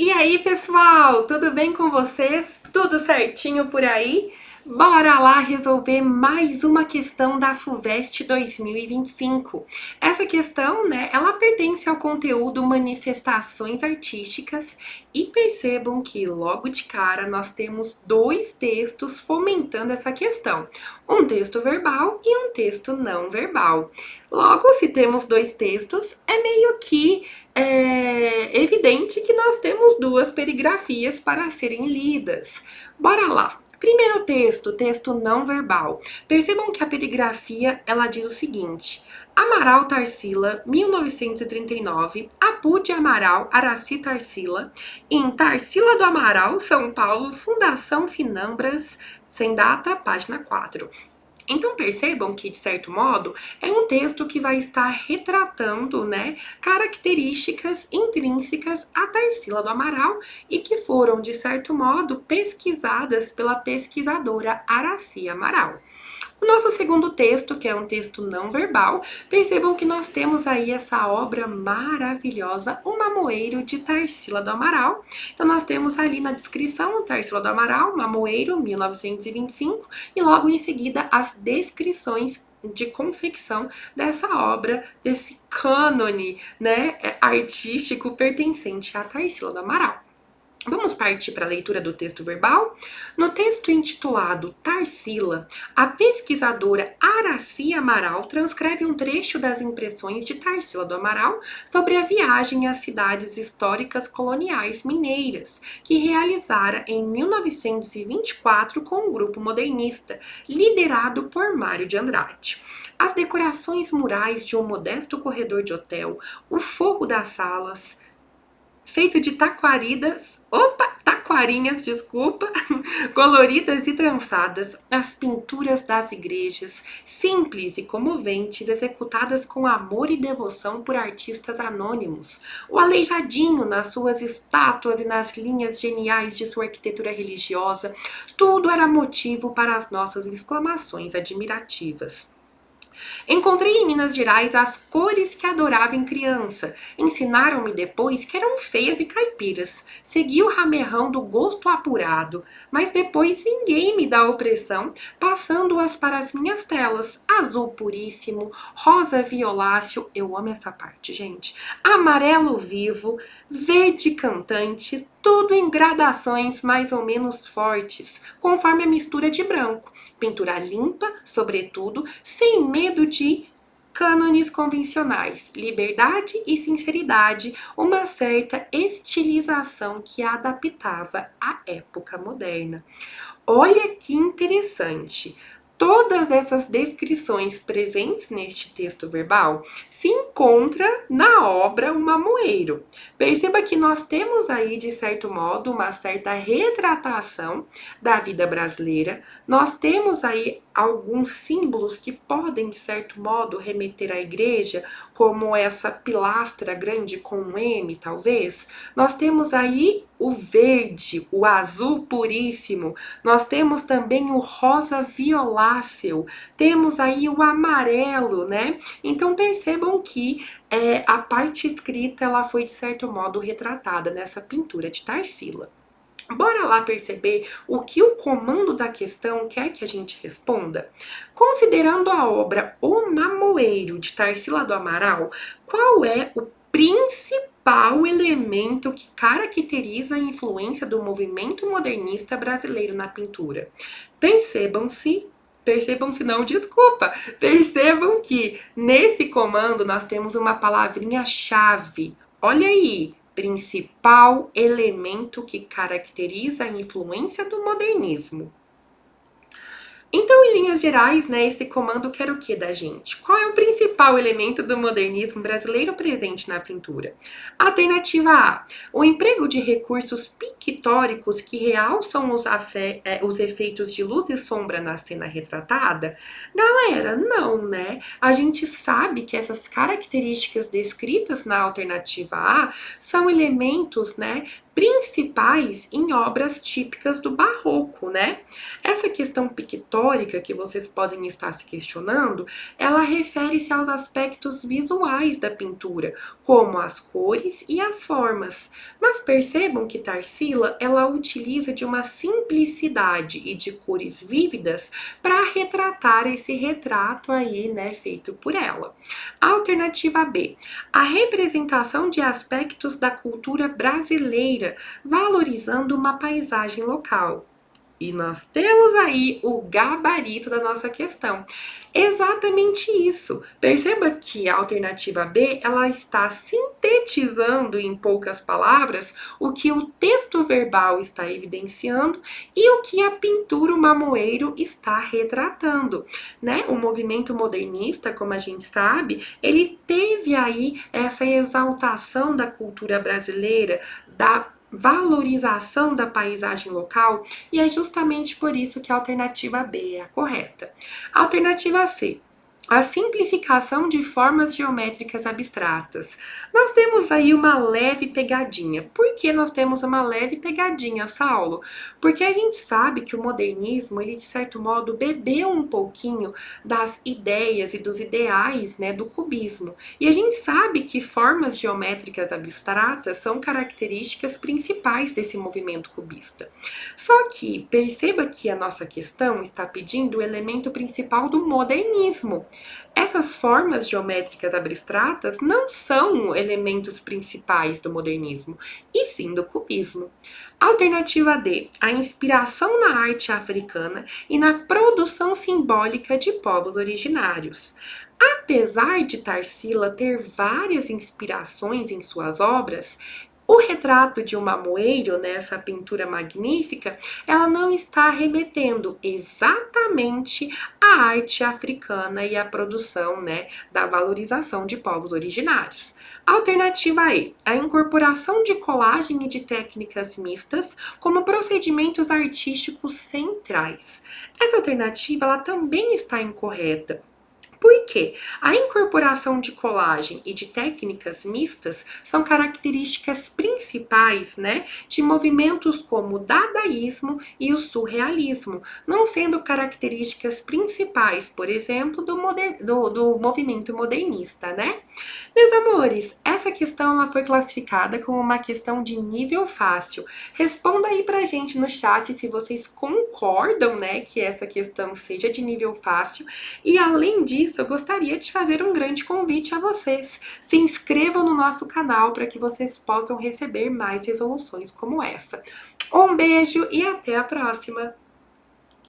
E aí, pessoal, tudo bem com vocês? Tudo certinho por aí? Bora lá resolver mais uma questão da FUVEST 2025. Essa questão, né, ela pertence ao conteúdo manifestações artísticas e percebam que logo de cara nós temos dois textos fomentando essa questão. Um texto verbal e um texto não verbal. Logo, se temos dois textos, é meio que evidente que nós temos duas perigrafias para serem lidas. Bora lá. Primeiro texto, texto não verbal. Percebam que a perigrafia ela diz o seguinte: Amaral Tarsila, 1939, Apude Amaral, Araci Tarsila, em Tarsila do Amaral, São Paulo, Fundação Finambras, sem data, página 4. Então percebam que, de certo modo, é um texto que vai estar retratando, né, características intrínsecas à Tarsila do Amaral e que foram, de certo modo, pesquisadas pela pesquisadora Araci Amaral. O nosso segundo texto, que é um texto não verbal, percebam que nós temos aí essa obra maravilhosa, O Mamoeiro de Tarsila do Amaral. Então nós temos ali na descrição Tarsila do Amaral, Mamoeiro, 1925, e logo em seguida as descrições de confecção dessa obra, desse cânone, né, artístico pertencente a Tarsila do Amaral. Vamos partir para a leitura do texto verbal? No texto intitulado Tarsila, a pesquisadora Araci Amaral transcreve um trecho das impressões de Tarsila do Amaral sobre a viagem às cidades históricas coloniais mineiras, que realizara em 1924 com um grupo modernista, liderado por Mário de Andrade. As decorações murais de um modesto corredor de hotel, o forro das salas, feito de taquarinhas, desculpa, coloridas e trançadas, as pinturas das igrejas, simples e comoventes, executadas com amor e devoção por artistas anônimos, o aleijadinho nas suas estátuas e nas linhas geniais de sua arquitetura religiosa, tudo era motivo para as nossas exclamações admirativas. Encontrei em Minas Gerais as cores que adorava em criança. Ensinaram-me depois que eram feias e caipiras. Segui o ramerrão do gosto apurado, mas depois vinguei-me da opressão, passando-as para as minhas telas. Azul puríssimo, rosa violáceo, eu amo essa parte, gente. Amarelo vivo, verde cantante, tudo em gradações mais ou menos fortes, conforme a mistura de branco. Pintura limpa, sobretudo, sem medo de cânones convencionais, liberdade e sinceridade, uma certa estilização que a adaptava à época moderna. Olha que interessante. Todas essas descrições presentes neste texto verbal se encontram na obra O Mamoeiro. Perceba que nós temos aí, de certo modo, uma certa retratação da vida brasileira. Nós temos aí alguns símbolos que podem, de certo modo, remeter à igreja, como essa pilastra grande com um M, talvez. Nós temos aí o verde, o azul puríssimo, nós temos também o rosa violáceo, temos aí o amarelo, né? Então percebam que a parte escrita ela foi de certo modo retratada nessa pintura de Tarsila. Bora lá perceber o que o comando da questão quer que a gente responda? Considerando a obra O Mamoeiro de Tarsila do Amaral, qual é o principal elemento que caracteriza a influência do movimento modernista brasileiro na pintura? Percebam-se não, desculpa. Percebam que nesse comando nós temos uma palavrinha-chave. Olha aí, principal elemento que caracteriza a influência do modernismo. Então, em linhas gerais, né, esse comando quer o que da gente? Qual é o principal elemento do modernismo brasileiro presente na pintura? Alternativa A, o emprego de recursos pictóricos que realçam os efeitos de luz e sombra na cena retratada? Galera, não, né? A gente sabe que essas características descritas na alternativa A são elementos, né, principais em obras típicas do barroco, né? Essa questão pictórica que vocês podem estar se questionando, ela refere-se aos aspectos visuais da pintura, como as cores e as formas. Mas percebam que Tarsila, ela utiliza de uma simplicidade e de cores vívidas para retratar esse retrato aí, né, feito por ela. Alternativa B, a representação de aspectos da cultura brasileira, valorizando uma paisagem local. E nós temos aí o gabarito da nossa questão. Exatamente isso. Perceba que a alternativa B, ela está sintetizando em poucas palavras o que o texto verbal está evidenciando e o que a pintura, o mamoeiro, está retratando, né? O movimento modernista, como a gente sabe, ele teve aí essa exaltação da cultura brasileira, da valorização da paisagem local, e é justamente por isso que a alternativa B é a correta. Alternativa C, a simplificação de formas geométricas abstratas. Nós temos aí uma leve pegadinha. Por que nós temos uma leve pegadinha, Saulo? Porque a gente sabe que o modernismo, ele de certo modo bebeu um pouquinho das ideias e dos ideais, né, do cubismo. E a gente sabe que formas geométricas abstratas são características principais desse movimento cubista. Só que perceba que a nossa questão está pedindo o elemento principal do modernismo. Essas formas geométricas abstratas não são elementos principais do modernismo, e sim do cubismo. Alternativa D, a inspiração na arte africana e na produção simbólica de povos originários. Apesar de Tarsila ter várias inspirações em suas obras, o retrato de um mamoeiro, nessa pintura magnífica, ela não está remetendo exatamente à arte africana e à produção, né, da valorização de povos originários. Alternativa E, a incorporação de colagem e de técnicas mistas como procedimentos artísticos centrais. Essa alternativa, ela também está incorreta. Por quê? A incorporação de colagem e de técnicas mistas são características principais, né, de movimentos como o dadaísmo e o surrealismo, não sendo características principais, por exemplo, do movimento modernista, né? Meus amores, essa questão ela foi classificada como uma questão de nível fácil. Responda aí pra gente no chat se vocês concordam, né, que essa questão seja de nível fácil. E além disso, eu gostaria de fazer um grande convite a vocês. Se inscrevam no nosso canal para que vocês possam receber mais resoluções como essa. Um beijo e até a próxima!